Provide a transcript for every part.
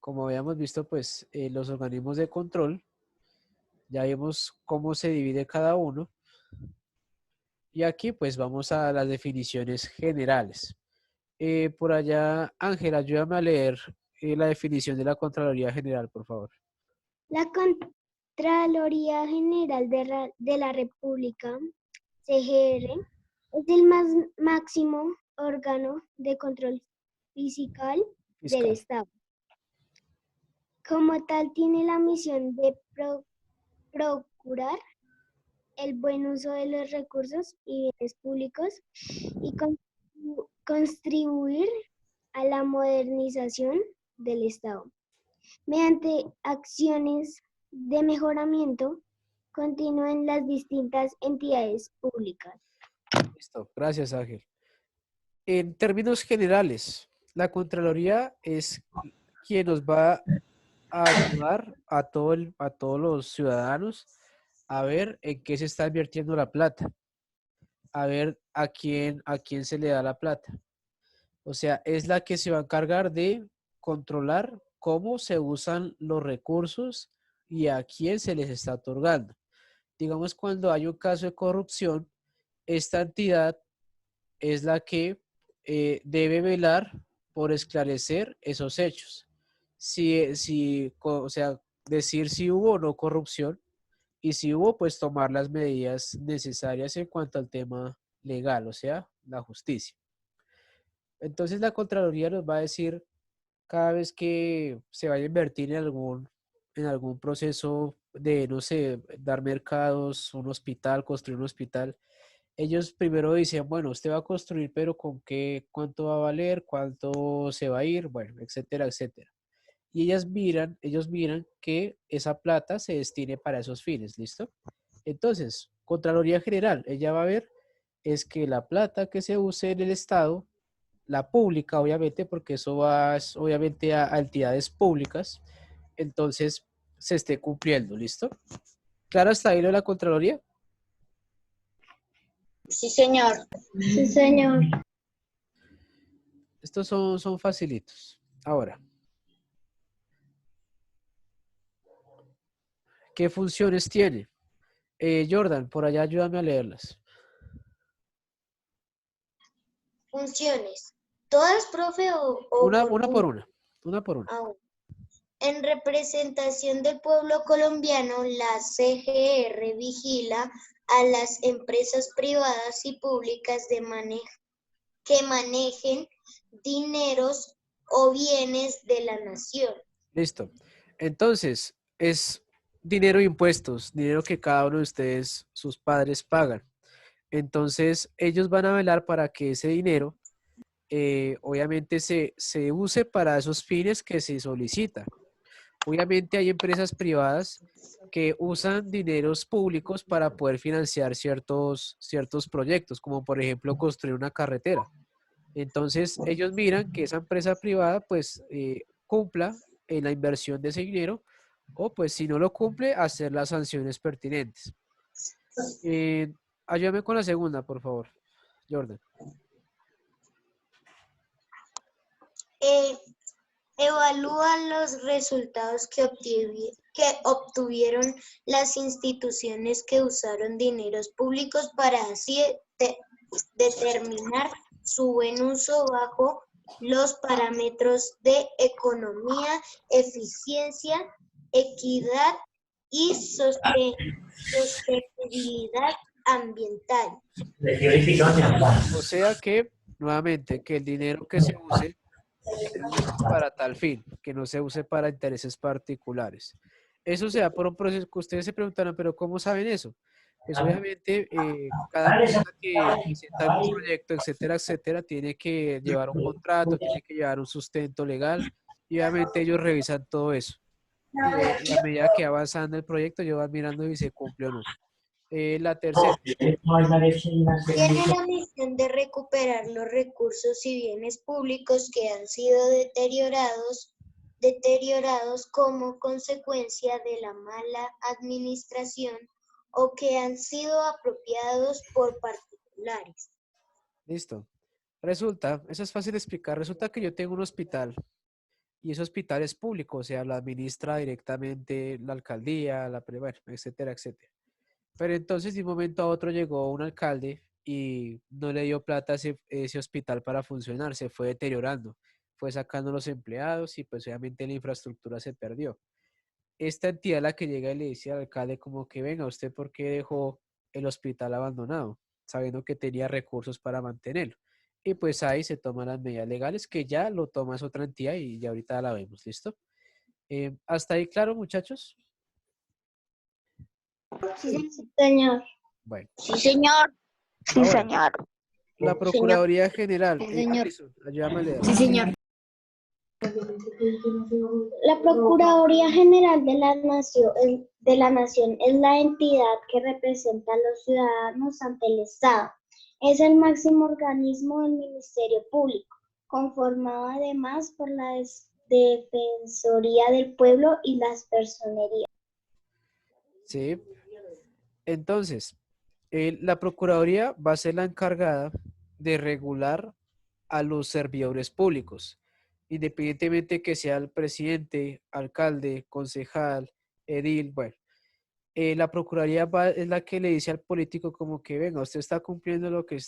como habíamos visto, pues los organismos de control, ya vimos cómo se divide cada uno. Y aquí pues vamos a las definiciones generales. Por allá, Ángela, ayúdame a leer la definición de la Contraloría General, por favor. La Contraloría General de la República, CGR, es el máximo órgano de control fiscal del Fiscal. Estado. Como tal, tiene la misión de procurar el buen uso de los recursos y bienes públicos y contribuir a la modernización del Estado mediante acciones de mejoramiento continuo en las distintas entidades públicas. Listo, gracias, Ángel. En términos generales, la Contraloría es quien nos va a ayudar a todos los ciudadanos a ver en qué se está invirtiendo la plata, a ver a quién se le da la plata. O sea, es la que se va a encargar de controlar cómo se usan los recursos y a quién se les está otorgando. Digamos, cuando hay un caso de corrupción, esta entidad es la que debe velar por esclarecer esos hechos. O sea, decir si hubo o no corrupción y si hubo, pues tomar las medidas necesarias en cuanto al tema legal, o sea, la justicia. Entonces la Contraloría nos va a decir cada vez que se vaya a invertir en algún proceso de, no sé, dar mercados, un hospital, construir un hospital. Ellos primero dicen, bueno, usted va a construir, pero ¿con qué? ¿Cuánto va a valer? ¿Cuánto se va a ir? Bueno, etcétera, etcétera. Y ellos miran que esa plata se destine para esos fines, ¿listo? Entonces, Contraloría General, ella va a ver es que la plata que se use en el Estado, la pública, obviamente, porque eso va obviamente a entidades públicas, entonces se esté cumpliendo, ¿listo? ¿Claro hasta ahí lo de la Contraloría? Sí, señor. Sí, señor. Estos son facilitos. Ahora, ¿qué funciones tiene? Jordan, por allá ayúdame a leerlas. Funciones. ¿Todas, profe, o Una, por una por punto? una, una por una. Ah, en representación del pueblo colombiano, la CGR vigila a las empresas privadas y públicas que manejen dineros o bienes de la nación. Listo. Entonces, es dinero de impuestos, dinero que cada uno de ustedes, sus padres, pagan. Entonces, ellos van a velar para que ese dinero, obviamente, se use para esos fines que se solicita. Obviamente, hay empresas privadas que usan dineros públicos para poder financiar ciertos proyectos, como por ejemplo construir una carretera. Entonces, ellos miran que esa empresa privada pues cumpla en la inversión de ese dinero o pues si no lo cumple, hacer las sanciones pertinentes. Eh, Ayúdame con la segunda, por favor, Jordan. Eh, Evalúan los resultados que obtuvieron las instituciones que usaron dineros públicos para así determinar su buen uso bajo los parámetros de economía, eficiencia, equidad y sostenibilidad ambiental. O sea que, nuevamente, que el dinero que se use para tal fin, que no se use para intereses particulares. Eso se da por un proceso que ustedes se preguntarán, pero ¿cómo saben eso? Pues obviamente cada empresa que presenta algún proyecto, etcétera, etcétera, tiene que llevar un contrato, tiene que llevar un sustento legal y obviamente ellos revisan todo eso. Y a medida que avanzando el proyecto, ellos van mirando si se cumple o no. La tercera, Tiene la misión de recuperar los recursos y bienes públicos que han sido deteriorados como consecuencia de la mala administración o que han sido apropiados por particulares. listo. Resulta, eso es fácil de explicar, resulta que yo tengo un hospital y ese hospital es público, o sea, lo administra directamente la alcaldía, bueno, etcétera, etcétera. Pero entonces de un momento a otro llegó un alcalde y no le dio plata a ese hospital para funcionar, se fue deteriorando, fue sacando los empleados y pues obviamente la infraestructura se perdió. Esta entidad la que llega y le dice al alcalde como que venga, ¿usted por qué dejó el hospital abandonado? Sabiendo que tenía recursos para mantenerlo. Y pues ahí se toman las medidas legales que ya lo toma esa otra entidad y ya ahorita la vemos, ¿listo? ¿Hasta ahí claro, muchachos? Sí, señor. Bueno, Sí, señor. Sí, ahora, señor. la Señor. Procuraduría General. Sí, señor. Alison, ayúdame a leer. Sí, señor. La Procuraduría General de la Nación es la entidad que representa a los ciudadanos ante el Estado. Es el máximo organismo del Ministerio Público, conformado además por la Defensoría del Pueblo y las Personerías. Sí. Entonces, la Procuraduría va a ser la encargada de regular a los servidores públicos, independientemente que sea el presidente, alcalde, concejal, edil, bueno. La Procuraduría es la que le dice al político como que venga, usted está cumpliendo lo que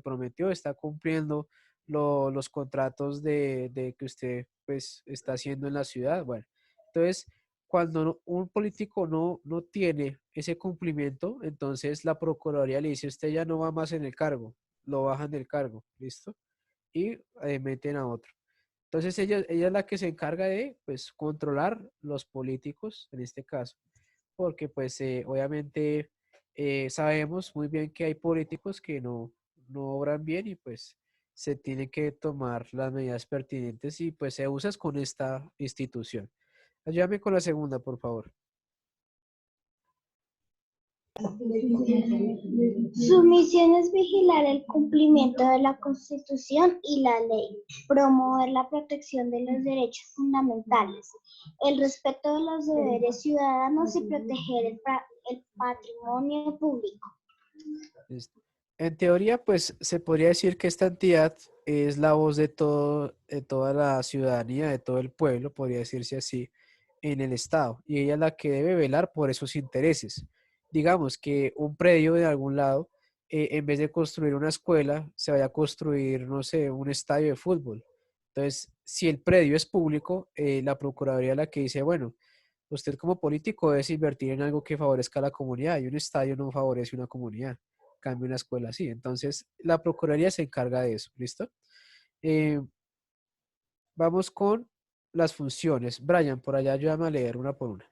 prometió, está cumpliendo los contratos de que usted pues está haciendo en la ciudad. Bueno, entonces cuando un político no tiene ese cumplimiento, entonces la Procuraduría le dice usted ya no va más en el cargo, lo bajan del cargo, ¿listo? Y meten a otro. Entonces ella es la que se encarga de pues controlar los políticos en este caso, porque pues obviamente sabemos muy bien que hay políticos que no obran bien y pues se tienen que tomar las medidas pertinentes y pues se usa con esta institución. Ayúdame con la segunda, por favor. Su misión es vigilar el cumplimiento de la Constitución y la ley, promover la protección de los derechos fundamentales, el respeto de los deberes ciudadanos y proteger el patrimonio público. Listo. En teoría, pues se podría decir que esta entidad es la voz de toda la ciudadanía, de todo el pueblo, podría decirse así, en el Estado. Y ella es la que debe velar por esos intereses. Digamos que un predio de algún lado, en vez de construir una escuela, se vaya a construir, no sé, un estadio de fútbol. Entonces, si el predio es público, la Procuraduría es la que dice, bueno, usted como político debe invertir en algo que favorezca a la comunidad y un estadio no favorece una comunidad cambio una escuela así. Entonces, la Procuraduría se encarga de eso, ¿listo? Eh, vamos con las funciones. Brian, por allá ayúdame a leer una por una.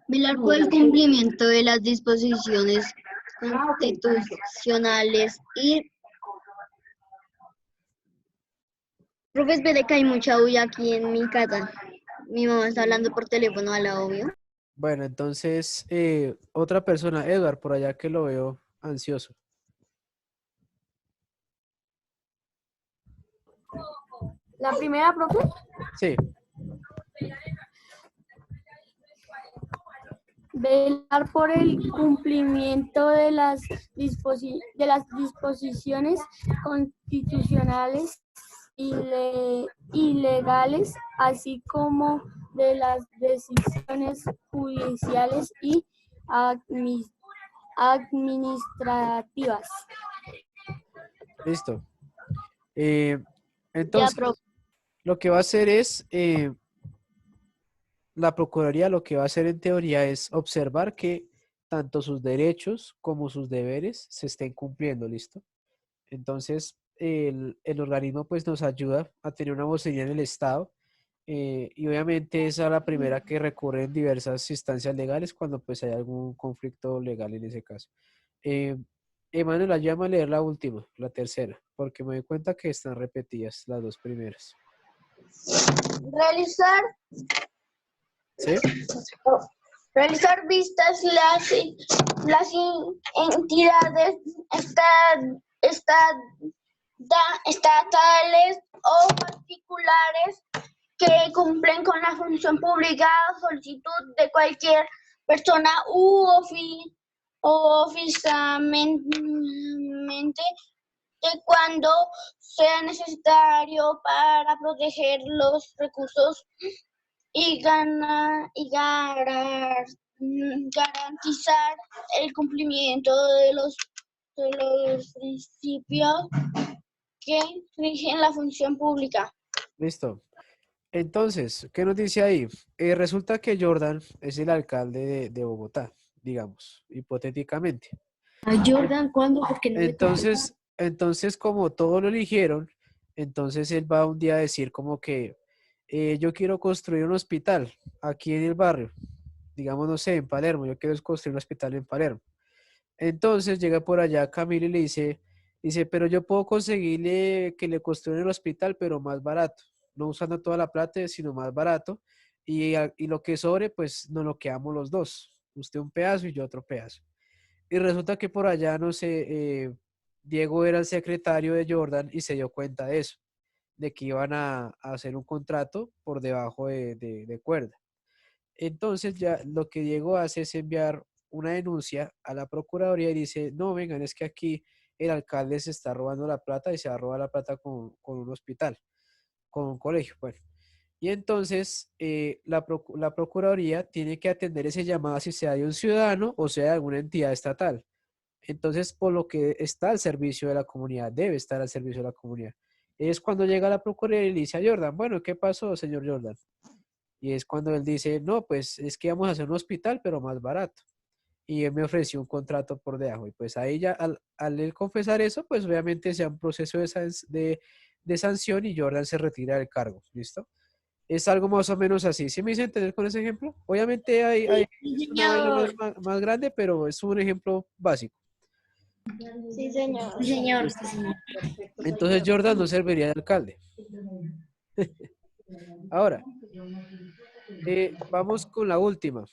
Velar por el cumplimiento de las disposiciones constitucionales y... Profe, espere que hay mucha bulla aquí en mi casa. Mi mamá está hablando por teléfono a la obvio. Bueno, entonces, otra persona, Edward, por allá que lo veo ansioso. La primera, profe. Sí, Velar por el cumplimiento de las disposiciones constitucionales y legales, así como de las decisiones judiciales y administrativas. listo. Ya, Entonces, profe. lo que va a hacer es, la Procuraduría lo que va a hacer en teoría es observar que tanto sus derechos como sus deberes se estén cumpliendo, ¿listo? Entonces, el organismo pues nos ayuda a tener una vocería en el Estado y obviamente esa es la primera que recurre en diversas instancias legales cuando pues hay algún conflicto legal en ese caso. Eh, Emanuel, ayúdame a leer la última, la tercera, porque me doy cuenta que están repetidas las dos primeras. Realizar ¿Sí? vistas las entidades estatales o particulares que cumplen con la función pública a solicitud de cualquier persona u oficialmente cuando sea necesario para proteger los recursos y garantizar el cumplimiento de los principios que rigen la función pública. Listo. Entonces, ¿qué nos dice ahí? Resulta que Jordan es el alcalde de Bogotá, digamos, hipotéticamente. ¿A Jordan cuándo? Porque no me toca. Entonces, como todos lo eligieron, entonces él va un día a decir como que yo quiero construir un hospital aquí en el barrio, digamos, no sé, en Palermo, yo quiero construir un hospital en Palermo. Entonces llega por allá Camilo y le dice, pero yo puedo conseguirle que le construyan el hospital, pero más barato, no usando toda la plata, sino más barato, y lo que sobre, pues nos lo quedamos los dos, usted un pedazo y yo otro pedazo. Y resulta que por allá, no sé, Diego era el secretario de Jordan y se dio cuenta de eso, de que iban a hacer un contrato por debajo de cuerda. Entonces ya lo que Diego hace es enviar una denuncia a la Procuraduría y dice, no, vengan, es que aquí el alcalde se está robando la plata y se va a robar la plata con un hospital, con un colegio, bueno. Y entonces la Procuraduría tiene que atender ese llamado si sea de un ciudadano o sea de alguna entidad estatal. Entonces, por lo que está al servicio de la comunidad, debe estar al servicio de la comunidad. Es cuando llega la Procuraduría y le dice a Jordan, bueno, ¿qué pasó, señor Jordan? Y es cuando él dice, no, pues es que vamos a hacer un hospital, pero más barato. Y él me ofreció un contrato por debajo. Y pues ahí ya, al él confesar eso, pues obviamente sea un proceso de sanción y Jordan se retira del cargo. ¿Listo? Es algo más o menos así. ¿Sí me hice entender con ese ejemplo? Obviamente es una vaina más grande, pero es un ejemplo básico. Sí, señor. Sí, señor. Listo. Sí, señor. Entonces Jordan no serviría de alcalde. Ahora, vamos con la última.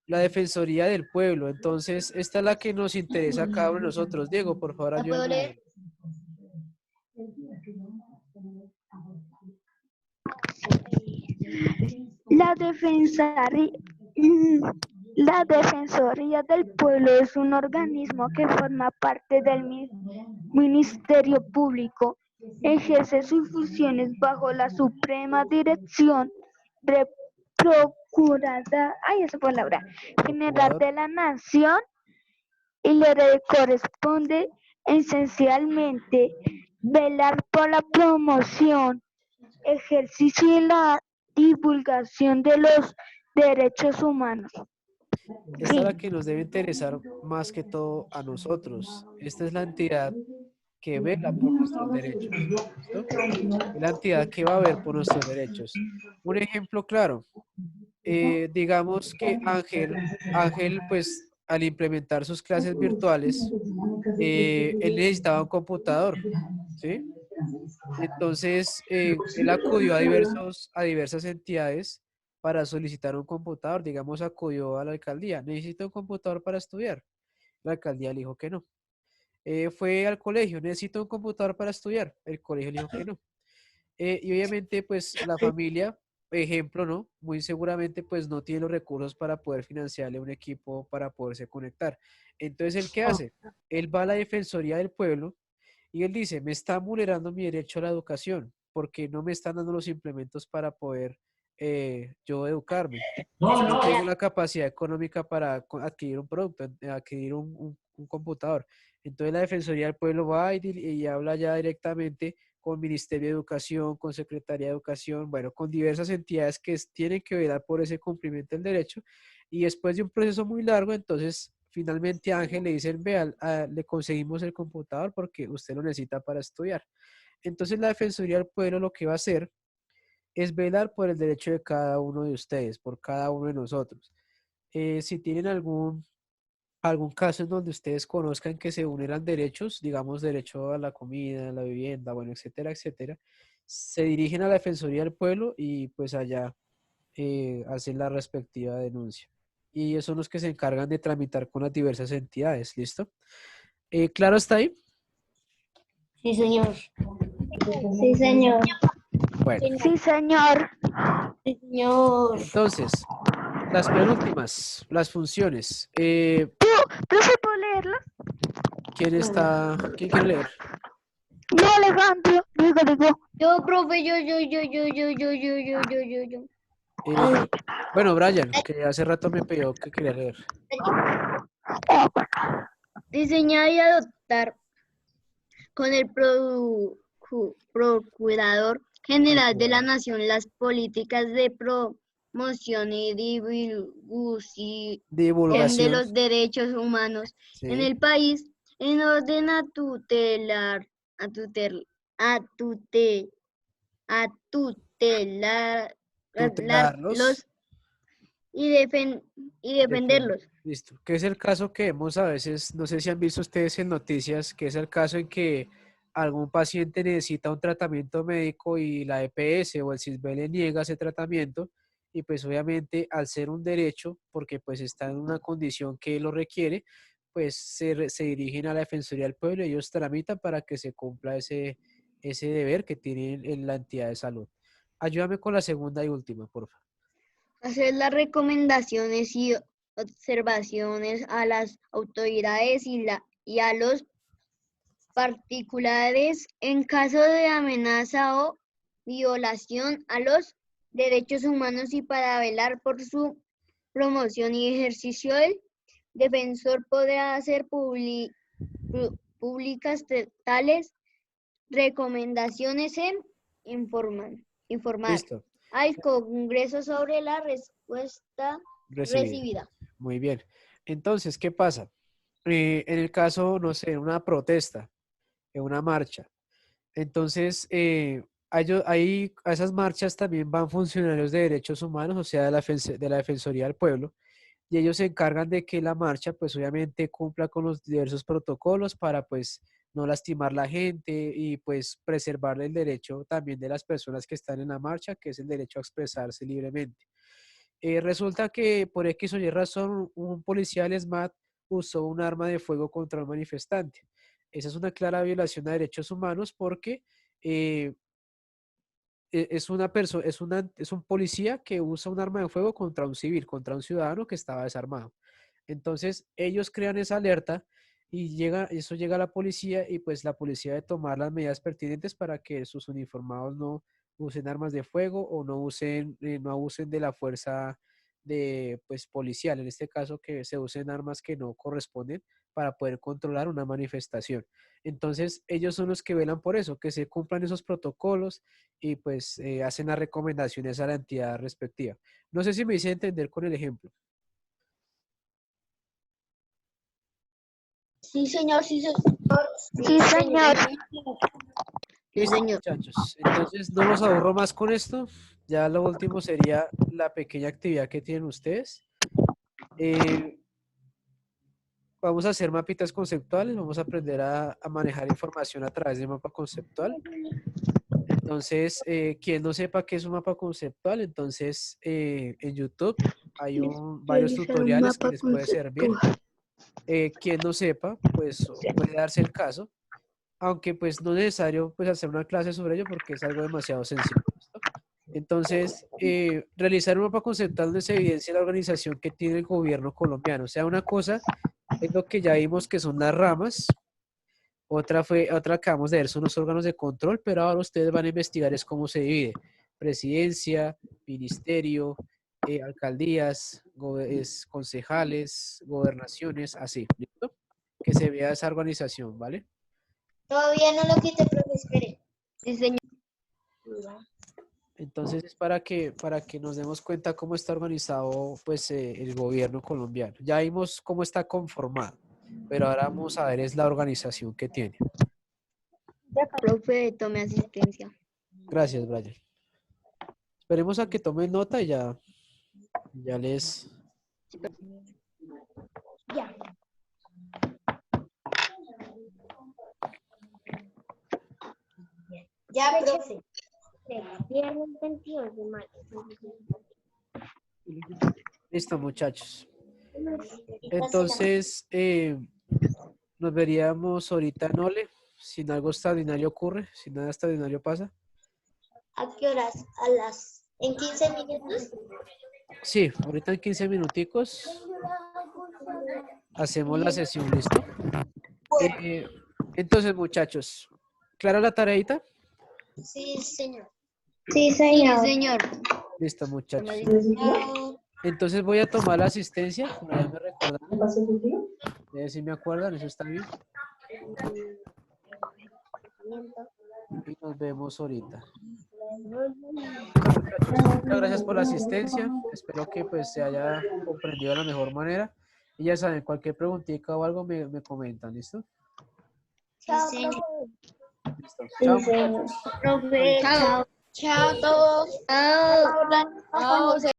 La Defensoría del Pueblo. Entonces, esta es la que nos interesa a cada uno de nosotros. Diego, por favor, ¿La puedo ayúdame a leer? leer. La Defensoría del Pueblo es un organismo que forma parte del Ministerio Público. Ejerce sus funciones bajo la suprema dirección de General de la Nación y le corresponde esencialmente velar por la promoción, ejercicio y la divulgación de los derechos humanos. Esta es la que nos debe interesar más que todo a nosotros. Esta es la entidad que vela por nuestros derechos. ¿Listo? Es la entidad que va a ver por nuestros derechos. Un ejemplo claro. Digamos que Ángel, pues al implementar sus clases virtuales, él necesitaba un computador, ¿sí? Entonces, él acudió a diversas entidades para solicitar un computador. Digamos, acudió a la alcaldía. Necesito un computador para estudiar. La alcaldía le dijo que no. Fue al colegio. Necesito un computador para estudiar. El colegio le dijo que no. Y obviamente, pues la familia, ejemplo, ¿no? Muy seguramente, pues no tiene los recursos para poder financiarle un equipo para poderse conectar. Entonces, ¿él qué hace? Él va a la Defensoría del Pueblo y él dice, me están vulnerando mi derecho a la educación porque no me están dando los implementos para poder yo educarme. No tengo la capacidad económica para adquirir un producto, adquirir un computador. Entonces la Defensoría del Pueblo va y habla ya directamente con Ministerio de Educación, con Secretaría de Educación, bueno, con diversas entidades que tienen que velar por ese cumplimiento del derecho. Y después de un proceso muy largo, entonces finalmente a Ángel le dicen, vea, le conseguimos el computador porque usted lo necesita para estudiar. Entonces la Defensoría del Pueblo lo que va a hacer es velar por el derecho de cada uno de ustedes, por cada uno de nosotros. Si tienen algún caso en donde ustedes conozcan que se vulneran derechos, digamos derecho a la comida, a la vivienda, bueno, etcétera, etcétera, se dirigen a la Defensoría del Pueblo y pues allá hacen la respectiva denuncia. Y ellos son los que se encargan de tramitar con las diversas entidades, ¿listo? ¿Claro está ahí? Sí, señor. Sí, señor. Bueno, Sí, señor. Sí, señor. entonces, las penúltimas, las funciones. ¿Profe, puedo leerlo? ¿Quién quiere leer? Yo, Alejandro, digo. Yo, profe, yo. Bueno, Brian, que hace rato me pidió que quería leer. Diseñar y adoptar con el Procurador General de la Nación las políticas de promoción y divulgación de Divulgación. los derechos humanos Sí. en el país en orden a tutelarlos y defenderlos. Listo. Que es el caso que vemos a veces, no sé si han visto ustedes en noticias, que es el caso en que algún paciente necesita un tratamiento médico y la EPS o el CISBEN le niega ese tratamiento y pues obviamente al ser un derecho, porque pues está en una condición que lo requiere, pues se dirigen a la Defensoría del Pueblo y ellos tramitan para que se cumpla ese deber que tienen en la entidad de salud. Ayúdame con la segunda y última, por favor. Hacer las recomendaciones y observaciones a las autoridades y a los particulares en caso de amenaza o violación a los derechos humanos y para velar por su promoción y ejercicio. El defensor podrá hacer públicas tales recomendaciones en informar Listo. al Congreso sobre la respuesta recibida. Muy bien. Entonces, ¿qué pasa? En el caso, no sé, una protesta, en una marcha. Entonces, ahí a esas marchas también van funcionarios de derechos humanos, o sea, de la Defensoría del Pueblo, y ellos se encargan de que la marcha, pues obviamente cumpla con los diversos protocolos para, pues, no lastimar la gente y, pues, preservar el derecho también de las personas que están en la marcha, que es el derecho a expresarse libremente. Resulta que por X o Y razón un policía del SMAT usó un arma de fuego contra un manifestante. Esa es una clara violación a derechos humanos porque eh, es un policía que usa un arma de fuego contra un civil, contra un ciudadano que estaba desarmado. Entonces ellos crean esa alerta y eso llega a la policía y pues la policía debe tomar las medidas pertinentes para que sus uniformados no usen armas de fuego o no abusen de la fuerza pues policial, en este caso que se usen armas que no corresponden para poder controlar una manifestación. Entonces ellos son los que velan por eso, que se cumplan esos protocolos y pues hacen las recomendaciones a la entidad respectiva. No sé si me hice entender con el ejemplo. Sí, señor, sí, señor. Sí, señor. Listo, muchachos. Entonces, no los aburro más con esto. Ya lo último sería la pequeña actividad que tienen ustedes. Vamos a hacer mapitas conceptuales. Vamos a aprender a manejar información a través de mapa conceptual. Entonces, quien no sepa qué es un mapa conceptual, entonces en YouTube hay varios tutoriales que les puede servir. Quien no sepa, pues puede darse el caso. Aunque pues no es necesario pues hacer una clase sobre ello porque es algo demasiado sencillo. ¿Listo? Entonces, realizar un mapa conceptual donde se evidencia la organización que tiene el gobierno colombiano. O sea, una cosa es lo que ya vimos que son las ramas, otra acabamos de ver son los órganos de control, pero ahora ustedes van a investigar es cómo se divide. Presidencia, ministerio, alcaldías, concejales, gobernaciones, así, ¿listo? Que se vea esa organización, ¿vale? Todavía no lo quité, profe, espere. Sí, señor. Entonces es para que nos demos cuenta cómo está organizado pues el gobierno colombiano. Ya vimos cómo está conformado, pero ahora vamos a ver es la organización que tiene. Profe, tome asistencia. Gracias, Brian. Esperemos a que tomen nota y ya les... Ya, profe. Viernes 22 de mayo. Listo, muchachos. Entonces, nos veríamos ahorita en Ole, si algo extraordinario ocurre, si nada extraordinario pasa. ¿A qué horas? ¿En 15 minutos? Sí, ahorita en 15 minuticos hacemos la sesión, ¿listo? Entonces, muchachos, ¿clara la tareita? Sí, señor. Sí, Sí, señor. señor. Listo, muchachos. Chao. Entonces voy a tomar la asistencia. Por allá me recuerdan. Si me acuerdan, eso está bien. Y nos vemos ahorita. Muchas gracias por la asistencia. Espero que pues se haya comprendido de la mejor manera. Y ya saben, cualquier preguntita o algo me comentan, ¿listo? Sí, señor. Listo. Sí, Chao, señor. muchachos. Profe, Chao. chao. Chao a todos. Chao. Chao.